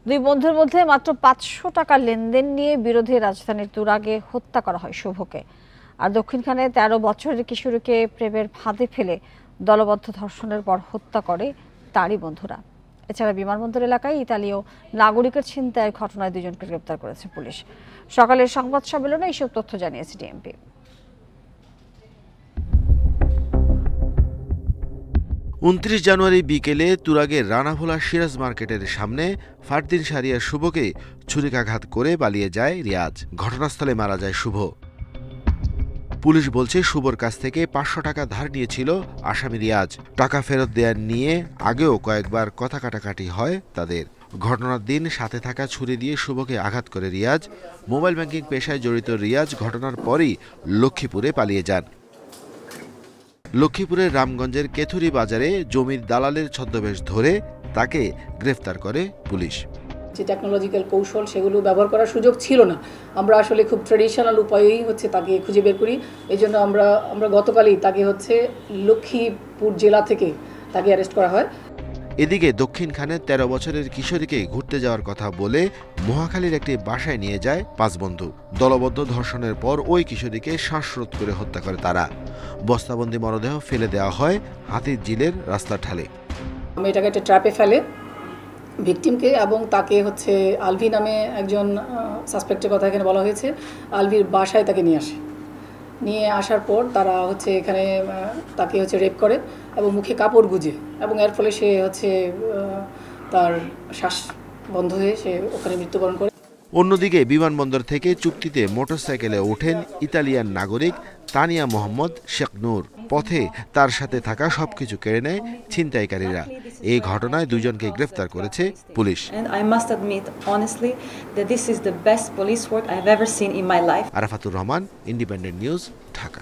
দুই বন্ধুর মধ্যে মাত্র 500 টাকা লেনদেন নিয়ে বিরোধী রাজধানীর তুরাগে হত্যা করা হয় শুভকে। আর দক্ষিণখানে 13 বছরের কিশোরীকে প্রেমের ফাঁদে ফেলে দলবদ্ধ ধর্ষণের পর হত্যা করে তারই বন্ধুরা। এছাড়া বিমানবন্দর এলাকায় ইতালীয় নাগরিকের ছিনতাইয়ের ঘটনায় দুজনকে গ্রেপ্তার করেছে পুলিশ। সকালের সংবাদ সম্মেলনে এইসব তথ্য জানিয়েছে ডিএমপি। 29 জানুয়ারি বিকেলে তুরাগের রানাভোলা সিরাজ মার্কেটের সামনে ফারদিন শারিয়ার শুভকে ছুরিকাঘাত করে পালিয়ে যায় রিয়াজ। ঘটনাস্থলে মারা যায় শুভ। পুলিশ বলছে শুভর কাছ থেকে 500 টাকা ধার নিয়েছিল আসামি রিয়াজ। টাকা ফেরত দেওয়ার নিয়ে আগেও কয়েকবার কথা কাটাকাটি হয় তাদের। ঘটনার দিন সাথে থাকা ছুরি দিয়ে শুভকে আঘাত করে রিয়াজ। মোবাইল ব্যাংকিং পেশায় জড়িত রিয়াজ ঘটনার পরই লক্ষ্মীপুরে পালিয়ে যান। লক্ষ্মীপুরের রামগঞ্জের কেথুরি বাজারে জমির দালালের ছদ্মবেশ ধরে তাকে গ্রেফতার করে পুলিশ। যে টেকনোলজিক্যাল কৌশল সেগুলো ব্যবহার করার সুযোগ ছিল না। আমরা আসলে খুব ট্রেডিশনাল উপায়েই তাকে খুঁজে বের করি। এই জন্য আমরা গতকালই তাকে লক্ষ্মীপুর জেলা থেকে তাকে অ্যারেস্ট করা হয়। এদিকে দক্ষিণখানে 13 বছরের কিশোরীকে ঘুরতে যাওয়ার কথা বলে মহাখালীর একটি বাসায় নিয়ে যায় 5 বন্ধু। দলবদ্ধ ধর্ষণের পর ওই কিশোরীকে শ্বাসরোধ করে হত্যা করে তারা। বস্তাবন্দি মরদেহ ফেলে দেওয়া হয় হাতির ঝিলের রাস্তার ঢালে। এটাকে একটা ট্র্যাপে ফেলে ভিকটিমকে, এবং তাকে আলভি নামে একজন সাসপেক্টের কথা এখানে বলা হয়েছে। আলভির বাসায় তাকে নিয়ে আসার পর তারা এখানে তাকে রেপ করে এবং মুখে কাপড় গুজে, এবং এর ফলে সে তার শ্বাস বন্ধ হয়ে সে ওখানে মৃত্যুবরণ করে। অন্যদিকে বিমানবন্দর থেকে চুক্তিতে মোটরসাইকেলে ওঠেন ইতালিয়ান নাগরিক তানিয়া মোহাম্মদ শেখ নূর। পথে তার সাথে থাকা সবকিছু কেড়ে নেয় ছিনতাইকারীরা। এই ঘটনায় দুজনকে গ্রেফতার করেছে police. Arafatur Rahman, independent news, Dhaka.